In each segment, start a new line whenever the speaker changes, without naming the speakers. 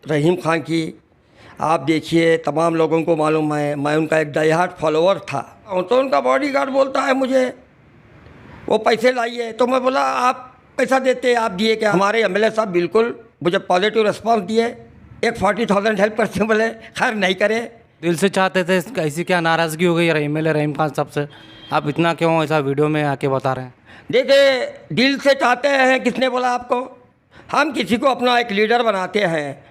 रहीम खान की आप देखिए, तमाम लोगों को मालूम है, मैं उनका एक डाई हार्ट फॉलोअर था। तो उनका बॉडीगार्ड बोलता है मुझे वो पैसे लाइए, तो मैं बोला आप पैसा देते, आप दिए क्या? हमारे एमएलए साहब बिल्कुल मुझे पॉजिटिव रिस्पांस दिए, एक 40,000 हेल्प करते, बोले खैर नहीं करे।
दिल से चाहते थे, ऐसी क्या नाराज़गी हो गई एमएलए रहीम खान साहब से? आप इतना क्यों ऐसा वीडियो में आके बता रहे हैं?
देखिए, दिल से चाहते हैं, किसने बोला आपको? हम किसी को अपना एक लीडर बनाते हैं,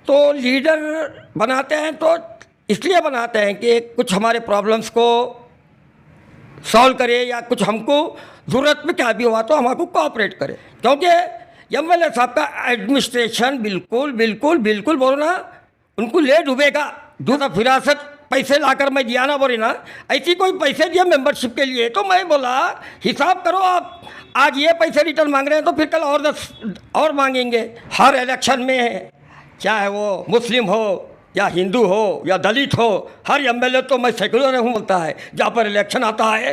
तो लीडर बनाते हैं तो इसलिए बनाते हैं कि कुछ हमारे प्रॉब्लम्स को सॉल्व करे, या कुछ हमको ज़रूरत में क्या भी हुआ तो हमको कोऑपरेट करे। क्योंकि एमएलए साहब का एडमिनिस्ट्रेशन बिल्कुल बिल्कुल बिल्कुल बोलो ना, उनको ले डूबेगा। दूसरा फिरासत पैसे लाकर मैं दिया ना, बोले ना ऐसी कोई पैसे दिया मेंबरशिप के लिए, तो मैं बोला हिसाब करो, आप आज ये पैसे रिटर्न मांग रहे हैं तो फिर कल और 10 और मांगेंगे। हर इलेक्शन में चाहे वो मुस्लिम हो या हिंदू हो या दलित हो, हर एमएलए तो मैं सेकुलर हूँ बोलता है। जहाँ पर इलेक्शन आता है,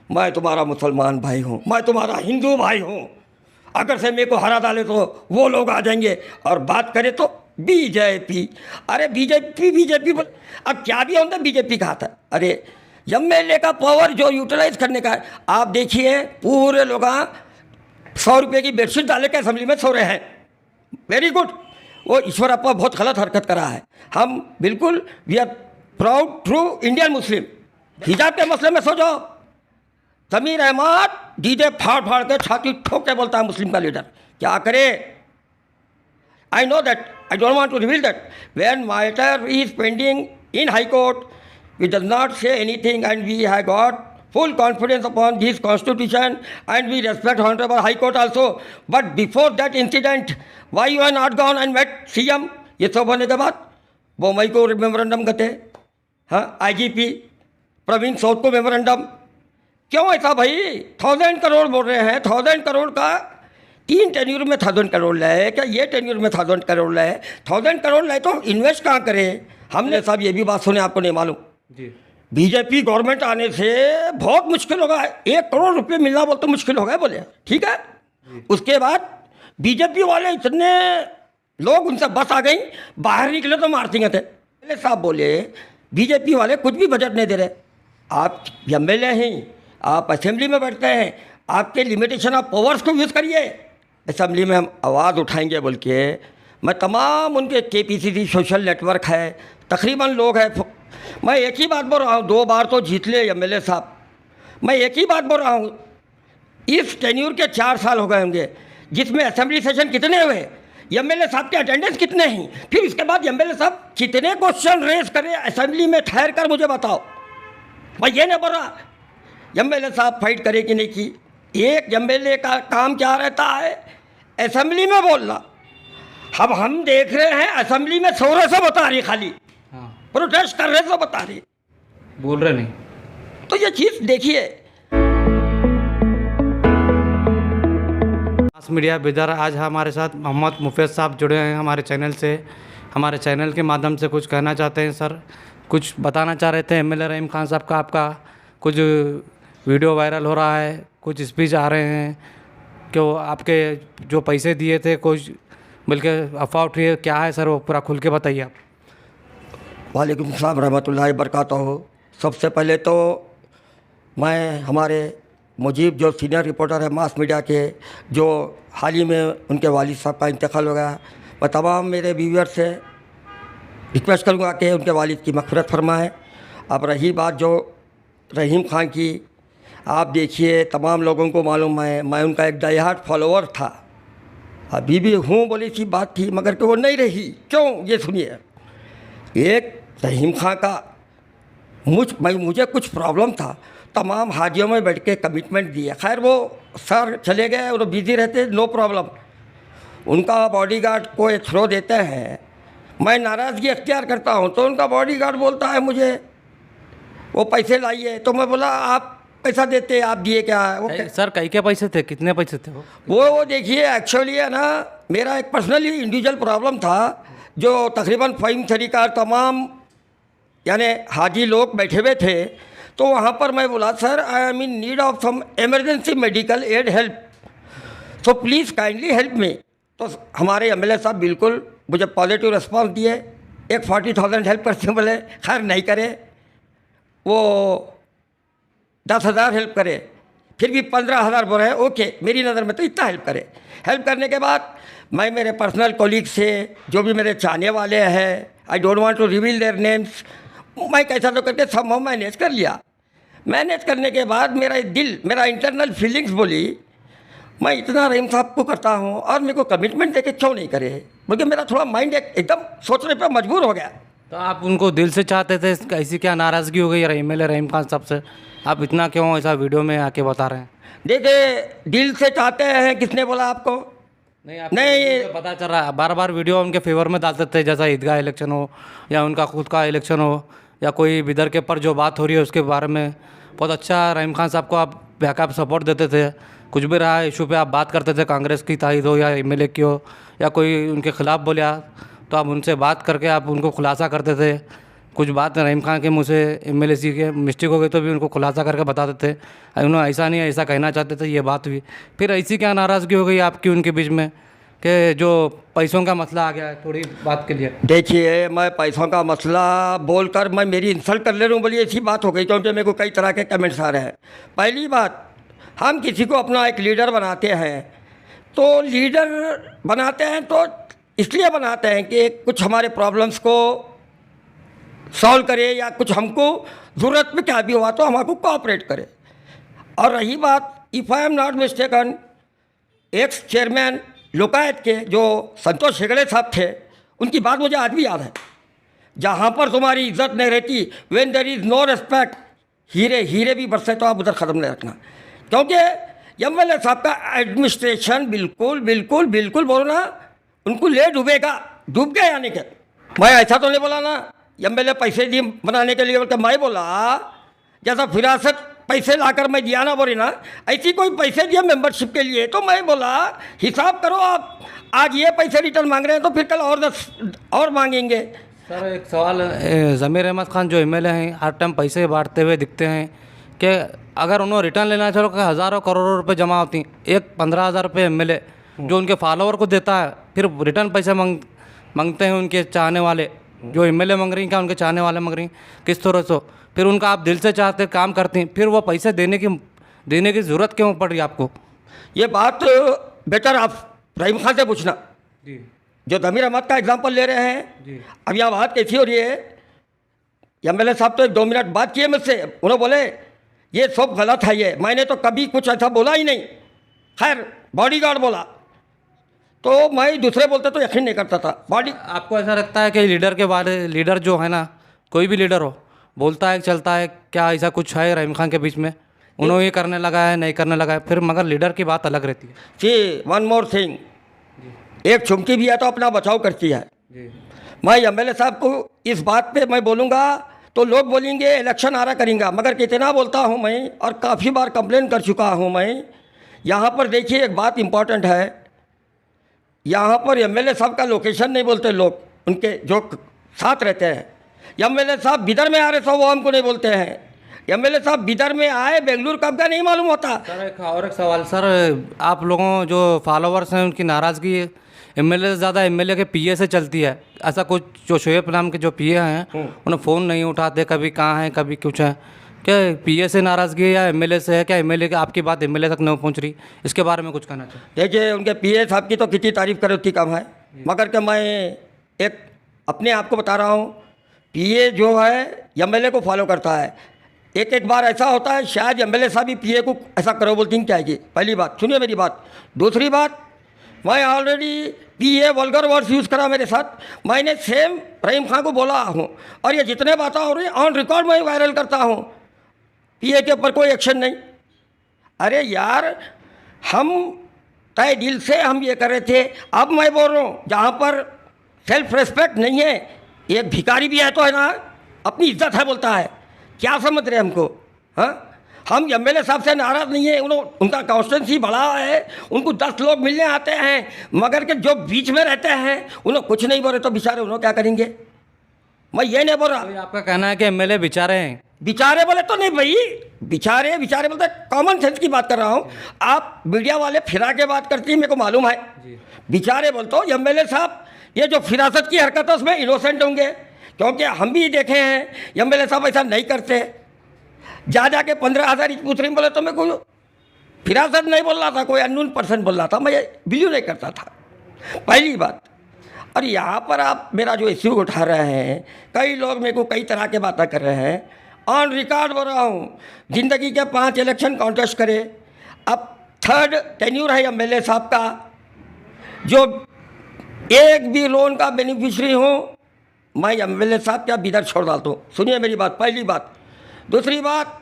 मैं तुम्हारा मुसलमान भाई हूँ, मैं तुम्हारा हिंदू भाई हूँ, अगर से मेरे को हरा डाले तो वो लोग आ जाएंगे। और बात करें तो बीजेपी, अरे बीजेपी अब क्या भी होता, बीजेपी का आता है। अरे एमएलए का पावर जो यूटिलाइज करने का है, आप देखिए पूरे लोग 100 रुपये की बेडशीट डाले के असेंबली में सो रहे हैं। वेरी गुड, वो ईश्वरप्पा बहुत गलत हरकत करा है। हम बिल्कुल we are proud true Indian Muslim. हिजाब के मसले में सो जाओ, समीर अहमद डीजे फाड़ फाड़ के छाती ठोक के बोलता है मुस्लिम का लीडर, क्या करे? I know that, I don't want to reveal that. When matter is pending in high court, we does not say anything and we have got full confidence upon this constitution and we respect honorable high court also. But before that incident, why you are not gone and met CM? ये सब होने के बाद वो मई को memorandum गए, हाँ IGP Praveen सूद को मेमोरेंडम, क्यों ऐसा भाई? 1000 करोड़ बोल रहे हैं, 1000 करोड़ का 3 टेन्यूर में 1000 करोड़ लाए क्या? ये टेन्यूर में 1000 करोड़ लाए, 1000 करोड़ लाए तो इन्वेस्ट कहाँ करें? हमने साहब ये भी बात सुने, आपको नहीं मालूम? जी, बीजेपी गवर्नमेंट आने से बहुत मुश्किल होगा, 1 करोड़ रुपए मिलना बोल तो मुश्किल हो गया, बोले ठीक है। उसके बाद बीजेपी वाले इतने लोग, उनसे बस आ गई, बाहर निकले तो मार देंगे थे। एमएलए साहब बोले बीजेपी वाले कुछ भी बजट नहीं दे रहे। आप एमएलए हैं, आप असेंबली में बैठते हैं, आपके लिमिटेशन ऑफ पावर्स को यूज़ करिए। असेंबली में हम आवाज़ उठाएंगे बोल के मैं तमाम उनके केपीसीसी सोशल नेटवर्क है, तकरीबन लोग हैं, मैं एक ही बात बोल रहा हूँ, 2 बार तो जीत ले एमएलए साहब, मैं एक ही बात बोल रहा हूँ, इस टेन्यूर के 4 साल हो गए होंगे, जिसमें असेंबली सेशन कितने हुए, एमएलए साहब के अटेंडेंस कितने हैं, फिर इसके बाद एमएलए साहब कितने क्वेश्चन रेज करें असेंबली में, ठहर कर मुझे बताओ। मैं ये नहीं बोल रहा एमएलए साहब फाइट करे कि नहीं की, एक एमएलए का काम क्या रहता है, असेंबली में बोलना। अब हम देख रहे हैं असेंबली में शोर से बता रही, खाली प्रोटेस्ट कर रहे तो बता रही,
बोल रहे नहीं।
तो ये चीज़ देखिए।
मास मीडिया बिदर, आज हमारे साथ मोहम्मद मुफेद साहब जुड़े हैं हमारे चैनल से। हमारे चैनल के माध्यम से कुछ कहना चाहते हैं सर, कुछ बताना चाह रहे थे। एमएलए रहीम खान साहब का आपका कुछ वीडियो वायरल हो रहा है, कुछ स्पीच आ रहे हैं, क्यों आपके जो पैसे दिए थे कुछ बल्कि अफवाह उठी है, क्या है सर वो पूरा खुल के बताइए आप।
वालेकुम सलाम रहमतुल्लाहि बरकातहू। सबसे पहले तो मैं हमारे मुजीब जो सीनियर रिपोर्टर है मास मीडिया के, जो हाल ही में उनके वालिद साहब का इंतकाल हो गया, मैं तमाम मेरे व्यूअर से रिक्वेस्ट करूँगा कि उनके वालिद की मग़फ़िरत फरमाएं। अब रही बात जो रहीम खान की, आप देखिए तमाम लोगों को मालूम है, मैं उनका एक डाई हार्ट फॉलोअर था, अभी भी हूँ, बोली सी बात थी, मगर कि वो नहीं रही। क्यों, ये सुनिए। एक रहीम खान का मुझे कुछ प्रॉब्लम था, तमाम हाजियों में बैठ के कमिटमेंट दिए, खैर वो सर चले गए और बिज़ी रहते, नो प्रॉब्लम। उनका बॉडीगार्ड को एक थ्रो देते हैं, मैं नाराज़गी अख्तियार करता हूँ, तो उनका बॉडीगार्ड बोलता है मुझे वो पैसे लाइए, तो मैं बोला आप पैसा देते, आप दिए क्या? वो
सर कई के पैसे थे, कितने पैसे थे
वो देखिए एक्चुअली है ना, मेरा एक पर्सनली इंडिविजुअल प्रॉब्लम था, जो तकरीबन फ़हीम तरीक़ा तमाम यानी हाजी लोग बैठे हुए थे, तो वहाँ पर मैं बोला sir I am in need of some emergency medical aid help, so please kindly help me. तो हमारे एमएलए साहब बिल्कुल मुझे पॉजिटिव रिस्पांस दिए। एक 40,000 हेल्प करते बोले, खैर नहीं करे, वो 10,000 हेल्प करे, फिर भी 15,000 बोल रहे हैं, ओके मेरी नज़र में तो इतना हेल्प करे। हेल्प करने के बाद मैं मेरे पर्सनल कोलीग से, जो भी मेरे चाहने वाले हैं, I don't want to reveal their names, मैं कैसा तो करके सब मैनेज कर लिया। मैनेज करने के बाद मेरा दिल, मेरा इंटरनल फीलिंग्स बोली, मैं इतना रहीम साहब को करता हूँ और मेरे को कमिटमेंट देके क्यों नहीं करे, बल्कि मेरा थोड़ा माइंड एकदम सोचने पर मजबूर हो गया।
तो आप उनको दिल से चाहते थे, ऐसी क्या नाराज़गी हो गई एमएलए रहीम खान साहब से? आप इतना क्यों ऐसा वीडियो में आके बता रहे हैं?
देखिए, दिल से चाहते हैं, किसने बोला आपको?
नहीं, पता चल रहा है बार बार वीडियो उनके फेवर में डालते थे, जैसा ईदगाह इलेक्शन हो या उनका खुद का इलेक्शन हो या कोई बिदर के पर जो बात हो रही है उसके बारे में बहुत अच्छा रहीम खान साहब को आप बैकअप सपोर्ट देते थे। कुछ भी रहा इशू पे आप बात करते थे, कांग्रेस की तायद हो या एमएलए की हो या कोई उनके खिलाफ बोलिया तो आप उनसे बात करके आप उनको खुलासा करते थे। कुछ बात रहीम खान के मुँह से एमएलए सी के मिस्टेक हो गई तो भी उनको खुलासा करके बताते थे, उन्होंने ऐसा नहीं है ऐसा कहना चाहते थे, ये बात हुई। फिर ऐसी क्या नाराज़गी हो गई आपकी उनके बीच में कि जो पैसों का मसला आ गया है थोड़ी बात के लिए?
देखिए, मैं पैसों का मसला बोलकर मैं मेरी इंसल्ट कर ले रहा हूँ, बोलिए ऐसी बात हो गई, क्योंकि मेरे को कई तरह के कमेंट्स आ रहे हैं। पहली बात, हम किसी को अपना एक लीडर बनाते हैं तो लीडर बनाते हैं तो इसलिए बनाते हैं कि कुछ हमारे प्रॉब्लम्स को सॉल्व करे या कुछ हमको ज़रूरत में क्या भी हुआ तो हमको कोऑपरेट करे। और रही बात, if I am not mistaken, ex chairman Lokayat के जो संतोष हेगड़े साहब थे, उनकी बात मुझे आज भी याद है, जहाँ पर तुम्हारी इज्जत नहीं रहती, when there is no respect, हीरे हीरे भी बरसे तो आप उधर ख़त्म नहीं रखना। क्योंकि एमएलए साहब का एडमिनिस्ट्रेशन बिल्कुल बिल्कुल बिल्कुल बोलो ना, उनको ले डूबेगा, डूब गए यानी कि। मैं ऐसा तो नहीं बोला ना एमएलए पैसे दिए बनाने के लिए, बल्कि मैं बोला जैसा फिरासत पैसे लाकर मैं दिया ना, बोली ना ऐसी कोई पैसे दिए मेंबरशिप के लिए, तो मैं बोला हिसाब करो, आप आज ये पैसे रिटर्न मांग रहे हैं तो फिर कल और 10 और मांगेंगे।
सर एक सवाल, ज़मीर अहमद खान जो एमएलए हैं हर टाइम पैसे बांटते हुए दिखते हैं कि अगर उन्होंने रिटर्न लेना चाहो कि हज़ारों करोड़ों रुपए जमा होती हैं, एक 15,000 रुपये एमएलए जो उनके फॉलोअर को देता है, फिर रिटर्न पैसे मांगते हैं उनके चाहने वाले, जो एमएलए मांग रही हैं क्या उनके चाहने वाले मांग रही हैं किस तरह से? फिर उनका आप दिल से चाहते काम करते हैं, फिर वो पैसे देने की ज़रूरत क्यों पड़ रही है आपको?
ये बात बेटर आप रहीम खान से पूछना
जी,
जो ज़मीर अहमद का एग्जाम्पल ले रहे हैं
जी।
अब यहाँ बात कैसी हो रही है, एमएलए साहब तो 1-2 मिनट बात किए मुझसे, उन्होंने बोले ये सब गलत है, ये मैंने तो कभी कुछ ऐसा बोला ही नहीं, खैर बॉडीगार्ड बोला, तो मैं दूसरे बोलते तो यकीन नहीं करता था।
आपको ऐसा लगता है कि लीडर जो है ना, कोई भी लीडर हो, बोलता है चलता है, क्या ऐसा कुछ है रहीम खान के बीच में? उन्होंने ये करने लगा है नहीं करने लगा है, फिर मगर लीडर की बात अलग रहती है।
जी, वन मोर थिंग, एक चुमकी भी है तो अपना बचाव करती है। मैं एमएलए साहब को इस बात पे मैं बोलूँगा तो लोग बोलेंगे इलेक्शन आ रहा करेंगे, मगर कितना बोलता हूँ मैं और काफ़ी बार कंप्लेन कर चुका हूँ मैं। यहाँ पर देखिए एक बात इम्पॉर्टेंट है, यहाँ पर एमएलए साहब का लोकेशन नहीं बोलते लोग, उनके जो साथ रहते हैं। एमएलए साहब बिदर में आ रहे थे वो हमको नहीं बोलते हैं, एमएलए साहब बिदर में आए, बेंगलुरु कब का नहीं मालूम होता।
सर एक सवाल सर, आप लोगों जो फॉलोवर्स हैं उनकी नाराज़गी एमएलए से ज़्यादा एमएलए के पीए से चलती है। ऐसा कुछ जो शोएब नाम के जो पीए हैं उन्हें फ़ोन नहीं उठाते, कभी कहाँ हैं कभी कुछ है, क्या पीए से नाराज़गी है या एमएलए से है? क्या एमएलए की आपकी बात एमएलए तक नहीं पहुंच रही? इसके बारे में कुछ कहना चाहिए।
देखिए, उनके पीए साहब की तो कितनी तारीफ़ करे उतनी कम है, मगर कि मैं एक अपने आप को बता रहा हूँ, पीए जो है एमएलए को फॉलो करता है। एक बार ऐसा होता है शायद एमएलए साहब भी पीए को ऐसा करो बोलती क्या है। पहली बात सुनिए मेरी बात। दूसरी बात, मैं ऑलरेडी पीए वल्गर वर्ड्स यूज़ करा मेरे साथ, मैंने सेम रहीम खान को बोला हूँ और ये जितने बातें हो रही ऑन रिकॉर्ड मैं वायरल करता हूँ, पीए के ऊपर कोई एक्शन नहीं। अरे यार, हम तय दिल से हम ये कर रहे थे। अब मैं बोल रहा हूँ जहाँ पर सेल्फ रेस्पेक्ट नहीं है, एक भिखारी भी है तो है ना, अपनी इज्जत है बोलता है, क्या समझ रहे हमको? हाँ, हम एमएलए साहब से नाराज़ नहीं है, उनका कॉन्स्टिट्यूंसी बड़ा है, उनको 10 लोग मिलने आते हैं, मगर के जो बीच में रहते हैं उन्हें कुछ नहीं बोले तो बेचारे उन्होंने क्या करेंगे? मैं ये नहीं बोल रहा।
तो आपका कहना है कि एमएलए बेचारे हैं?
बेचारे बोले तो नहीं भाई, बेचारे बोलते कॉमन सेंस की बात कर रहा हूँ। आप मीडिया वाले फिरा के बात करती हैं, मेरे को मालूम है। बेचारे बोल तो एमएलए साहब ये जो फिरासत की हरकत है उसमें इनोसेंट होंगे, क्योंकि हम भी देखे हैं एमएलए साहब ऐसा नहीं करते। जा के 15,000 इंच पूछ रही बोले तो मैं कोई फिरासत नहीं बोल रहा था, कोई अननोन पर्सन बोल रहा था, मैं बिलीव नहीं करता था, पहली बात। और यहाँ पर आप मेरा जो इश्यू उठा रहे हैं, कई लोग मेरे को कई तरह के बातें कर रहे हैं, ऑन रिकॉर्ड बोल रहा हूँ, ज़िंदगी के 5 इलेक्शन कॉन्टेस्ट करे, अब 3rd टेन्यूर है एमएलए साहब का, जो एक भी लोन का बेनिफिशरी हूँ, मैं एमएलए साहब क्या बिदर छोड़ डालता हूँ। सुनिए मेरी बात, पहली बात। दूसरी बात,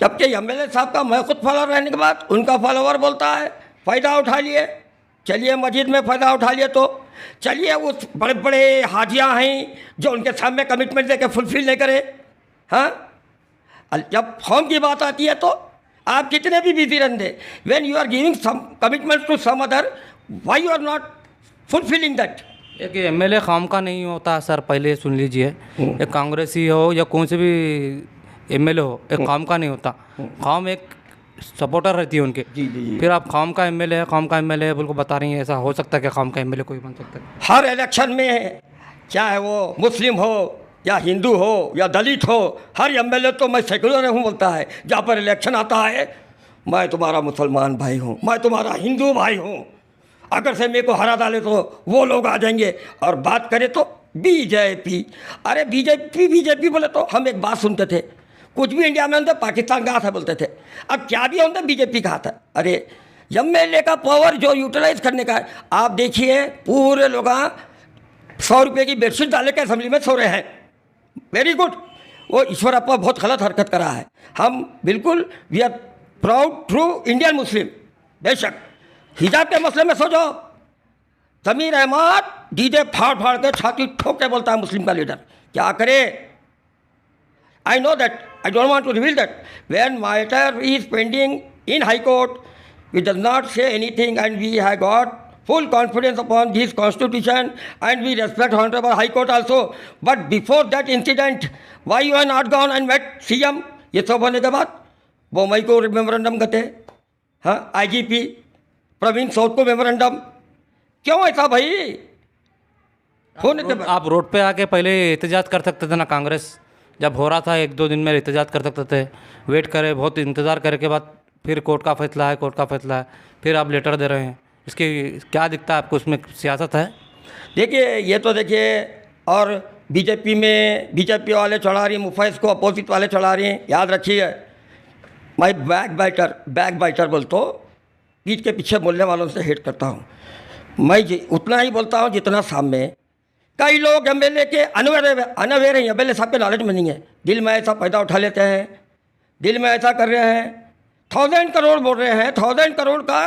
जबकि एमएलए साहब का मैं खुद फॉलोअर रहने के बाद उनका फॉलोअर बोलता है फ़ायदा उठा लिए, चलिए मस्जिद में फ़ायदा उठा लिए, तो चलिए उस बड़े बड़े हाजियाँ हैं जो उनके सामने कमिटमेंट देके फुलफिल नहीं करे। हाँ, जब फॉर्म की बात आती है तो आप कितने भी बिजी रहते, when you are giving some commitment to some other, why you are not fulfilling that.
एक एमएलए काम का नहीं होता सर, पहले सुन लीजिए, एक कांग्रेसी हो या कौन से भी एमएलए हो, एक काम का नहीं होता। काम एक सपोर्टर रहती है उनके।
जी।
फिर आप काम का एमएलए है, काम का एमएलए है बोल को बता रही हैं, ऐसा हो सकता है कि काम का एमएलए कोई बन सकता है?
हर इलेक्शन में चाहे वो मुस्लिम हो या हिंदू हो या दलित हो, हर एमएलए तो मैं सेकुलर हूँ बोलता है। जहाँ पर इलेक्शन आता है, मैं तुम्हारा मुसलमान भाई हूँ, मैं तुम्हारा हिंदू भाई हूँ, अगर से मेरे को हरा डाले तो वो लोग आ जाएंगे। और बात करें तो बीजेपी, अरे बीजेपी बोले तो हम एक बात सुनते थे, कुछ भी इंडिया में होता पाकिस्तान का हाथ है बोलते थे, अब क्या भी होता बीजेपी का हाथ है। अरे एमएलए का पावर जो यूटिलाइज करने का है, आप देखिए पूरे लोग 100 रुपये की बेडशीट डाले के असेंबली में सो रहे हैं, वेरी गुड। वो ईश्वरप्पा बहुत गलत हरकत करा है, हम बिल्कुल we are proud true Indian Muslim, बेशक हिजाब के मसले में सो जाओ। समीर अहमद डीजे फाड़ फाड़ के छाती ठोक के बोलता है मुस्लिम का लीडर, क्या करे? I know that, I don't want to reveal that. When matter is pending in High Court, we does not say anything, and we have got full confidence upon this constitution, and we respect Honorable High Court also. But before that incident, why you are not gone and met CM? ये सब होने के बाद वो मई को memorandum करते, हाँ, IGP Praveen सूद को मेमोरेंडम, क्यों ऐसा भाई होने के बाद?
आप रोड पे आके पहले एहतजाज कर सकते थे ना, कांग्रेस जब हो रहा था 1-2 दिन में एहतजाज कर सकते थे, वेट करे, बहुत इंतज़ार करने के बाद फिर कोर्ट का फैसला है, फिर आप लेटर दे रहे हैं, इसकी क्या दिखता है आपको, उसमें सियासत है? देखिए
ये तो देखिए, और बीजेपी वाले चढ़ा रही हैं मुफैज़ को, अपोजिट वाले चढ़ा रही हैं। याद रखिए, मैं बैक बाइटर बोलता हूँ, पीठ के पीछे बोलने वालों से हेट करता हूँ। मैं उतना ही बोलता हूँ जितना सामने। कई लोग एमएलए के अनअवेयर हैं, एमएलए साहब के नॉलेज में नहीं है, दिल में ऐसा फ़ायदा उठा लेते हैं, दिल में ऐसा कर रहे हैं, 1000 करोड़ बोल रहे हैं, 1000 करोड़ का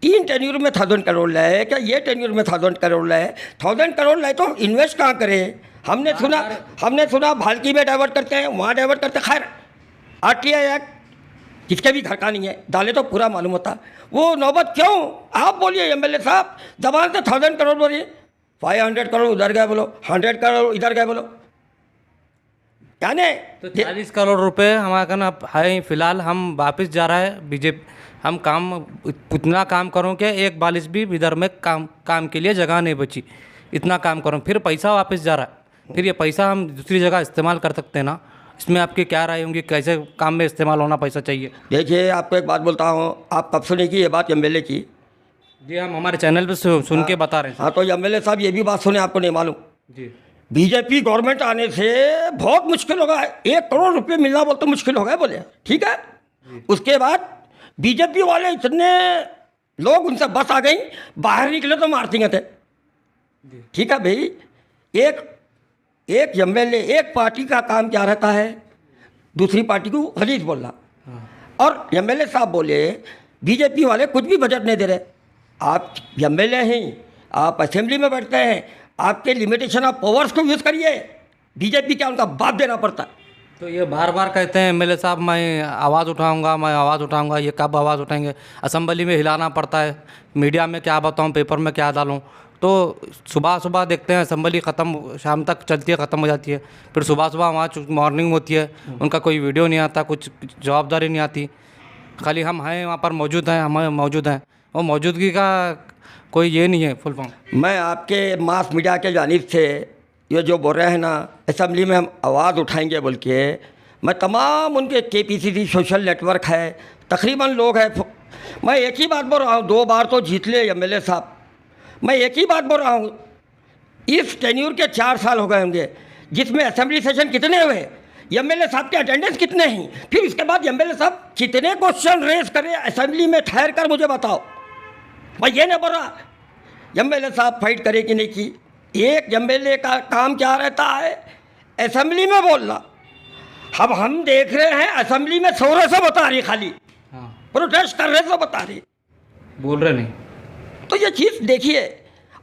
3 टेन्यूर में 1000 करोड़ लाए, क्या ये टेन्यूर में 1000 करोड़ लाए? 1000 करोड़ लाए तो इन्वेस्ट कहाँ करें? हमने सुना भालकी में डाइवर्ट करते हैं, वहाँ डाइवर्ट करते। खैर RTI एक्ट किसके भी घर का नहीं है, डाले तो पूरा मालूम होता। वो नौबत क्यों? आप बोलिए एमएलए साहब, जबान से 1000 करोड़ बोलिए, 500 करोड़ उधर गए बोलो, 100 करोड़ इधर गए बोलो, क्या नहीं?
तो 40 करोड़ रुपए हमारे का ना है, फिलहाल हम वापस जा रहा है बीजेपी, हम काम इतना काम करूँ कि एक बालिश भी इधर में काम के लिए जगह नहीं बची, इतना काम करूँ, फिर पैसा वापस जा रहा है, फिर ये पैसा हम दूसरी जगह इस्तेमाल कर सकते हैं ना, इसमें आपकी क्या राय होंगी, कैसे काम में इस्तेमाल होना पैसा चाहिए?
देखिए आपको एक बात बोलता हूँ, आप कब सुनेगी ये बात एमएलए की?
जी हम हमारे चैनल पे सुन के बता रहे हैं।
हाँ, तो एमएलए साहब ये भी बात सुने, आपको नहीं मालूम?
जी,
बीजेपी गवर्नमेंट आने से बहुत मुश्किल होगा, 1 करोड़ रुपये मिलना बोलते मुश्किल हो गया बोले, ठीक है। उसके बाद बीजेपी वाले इतने लोग उनसे बस आ गई, बाहर निकले तो मार देंगे थे, ठीक है भाई। एक एमएलए, एक पार्टी का काम क्या रहता है, दूसरी पार्टी को खलीज बोलना। और एमएलए साहब बोले बीजेपी वाले कुछ भी बजट नहीं दे रहे। आप एमएलए हैं, आप असेंबली में बैठते हैं, आपके लिमिटेशन ऑफ पावर्स को यूज़ करिए। बीजेपी क्या उनका बाप देना पड़ता है?
तो ये बार बार कहते हैं एमएलए साहब मैं आवाज़ उठाऊंगा, ये कब आवाज़ उठाएंगे? असेंबली में हिलाना पड़ता है, मीडिया में क्या बताऊं, पेपर में क्या डालूं? तो सुबह देखते हैं असेंबली ख़त्म, शाम तक चलती है, ख़त्म हो जाती है, फिर सुबह वहाँ मॉर्निंग होती है, उनका कोई वीडियो नहीं आता, कुछ जवाबदारी नहीं आती, खाली हम हैं वहाँ पर मौजूद हैं, वो मौजूदगी का कोई ये नहीं है फुल फॉर्म।
मैं आपके मास मीडिया के जानिब से ये जो बोल रहे हैं ना असेंबली में हम आवाज़ उठाएंगे बोल के, मैं तमाम उनके KPCC सोशल नेटवर्क है, तकरीबन लोग हैं, मैं एक ही बात बोल रहा हूँ, 2 बार तो जीत ले MLA साहब। मैं एक ही बात बोल रहा हूँ, इस टेन्यूर के 4 साल हो गए होंगे जिसमें असेंबली सेशन कितने हुए, MLA साहब के अटेंडेंस कितने हैं, फिर उसके बाद MLA साहब कितने क्वेश्चन रेज करें असेंबली में, ठहर कर मुझे बताओ। मैं ये नहीं बोल रहा MLA साहब फाइट करे कि नहीं की, एक MLA का काम क्या रहता है असेंबली में बोलना। अब हम देख रहे हैं असेंबली में शोरों से बता रही, खाली
हाँ,
प्रोटेस्ट कर रहे से बता रही,
बोल रहे नहीं।
तो ये चीज़ देखिए।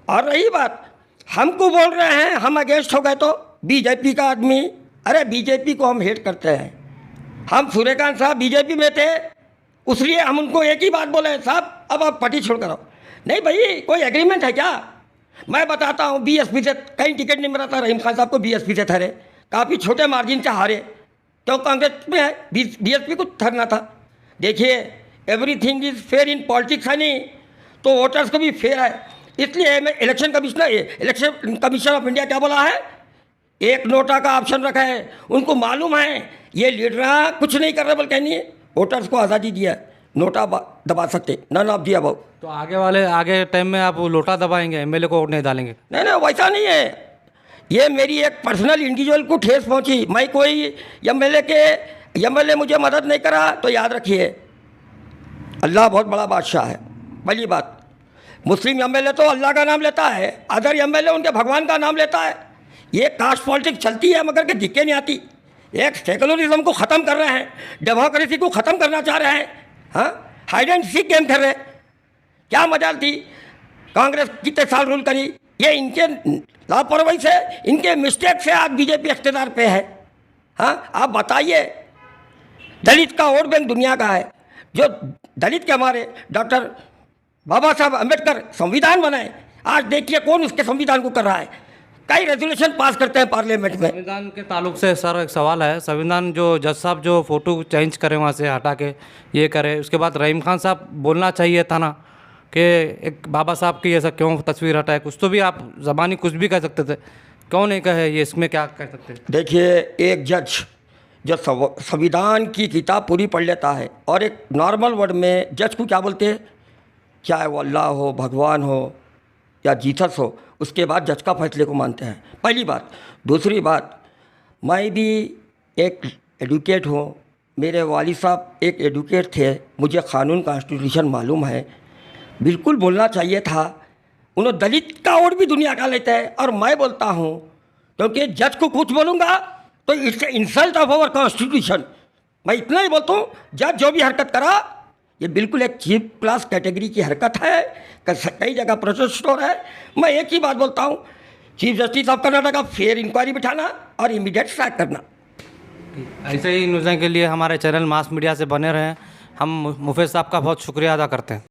और रही बात हमको बोल रहे हैं हम अगेंस्ट हो गए, तो BJP का आदमी, अरे BJP को हम हेट करते हैं, हम सूर्यकांत साहब BJP में थे, उसलिए हम उनको एक ही बात बोले, साहब अब आप पार्टी छोड़ कर आओ। नहीं भाई, कोई एग्रीमेंट है क्या? मैं बताता हूँ, BSP से कहीं टिकट नहीं मिला था, रहीम खान साहब को BSP से ठहरे, काफ़ी छोटे मार्जिन से हारे, क्यों कांग्रेस में है, BSP को ठहरना था। देखिए everything is fair in politics है नहीं, तो वोटर्स को भी फेयर है, इसलिए मैं इलेक्शन कमीशन ऑफ इंडिया क्या बोला है, एक नोटा का ऑप्शन रखा है, उनको मालूम है ये लीडर कुछ नहीं कर रहे, बोल कहनी है वोटर्स को आज़ादी दिया, नोटा दबा सकते, नन ऑफ दिया बहुत।
तो आगे टाइम में आप लोटा दबाएंगे, MLA को वोट नहीं डालेंगे?
नहीं वैसा नहीं है, ये मेरी एक पर्सनल इंडिविजुअल को ठेस पहुंची, मैं कोई MLA मुझे मदद नहीं करा तो याद रखिए अल्लाह बहुत बड़ा बादशाह है। पहली बात, मुस्लिम MLA तो अल्लाह का नाम लेता है, अदर MLA उनके भगवान का नाम लेता है। ये कास्ट पॉलिटिक्स चलती है मगर के दिक्के नहीं आती। एक सेकुलरिज्म को ख़त्म कर रहे हैं, डेमोक्रेसी को ख़त्म करना चाह रहे हैं, हाँ हाइड एंड सीक गेम कर रहे हैं। क्या मजाल थी कांग्रेस कितने साल रूल करी, ये इनके लापरवाही से, इनके मिस्टेक से आज BJP इख्तिदार पे है। हाँ आप बताइए, दलित का वोट बैंक दुनिया का है, जो दलित के हमारे डॉक्टर बाबा साहब अम्बेडकर संविधान बनाए, आज देखिए कौन उसके संविधान को कर रहा है, कई रेजोल्यूशन पास करते हैं पार्लियामेंट में।
संविधान के ताल्लुक से सर एक सवाल है, संविधान जो जज साहब जो फ़ोटो चेंज करें वहाँ से हटा के ये करे, उसके बाद रहीम खान साहब बोलना चाहिए था ना कि एक बाबा साहब की ऐसा क्यों तस्वीर हटाए, कुछ तो भी आप ज़बानी कुछ भी कह सकते थे, क्यों नहीं कहे, ये इसमें क्या कह सकते?
देखिए एक जज जो संविधान की किताब पूरी पढ़ लेता है और एक नॉर्मल वर्ड में जज को क्या बोलते हैं, चाहे वो अल्लाह हो, भगवान हो या जीसस हो, उसके बाद जज का फैसले को मानते हैं, पहली बात। दूसरी बात, मैं भी एक एडुकेट हूँ, मेरे वालिद साहब एक एडुकेट थे, मुझे क़ानून कॉन्स्टिट्यूशन मालूम है, बिल्कुल बोलना चाहिए था। उन्होंने दलित का वोट भी दुनिया का लेते हैं और मैं बोलता हूँ क्योंकि जज को कुछ बोलूँगा तो it's insult of our constitution. मैं इतना ही बोलता हूँ, जज जो भी हरकत करा ये बिल्कुल एक चीप क्लास कैटेगरी की हरकत है, कई जगह प्रोटेस्ट हो रहा है। मैं एक ही बात बोलता हूँ, chief justice of Karnataka fair inquiry बिठाना और इमीडिएट स्ट्राइक करना।
ऐसे ही न्यूज़ के लिए हमारे चैनल मास मीडिया से बने रहें। हम मुफेज साहब का बहुत शुक्रिया अदा करते हैं।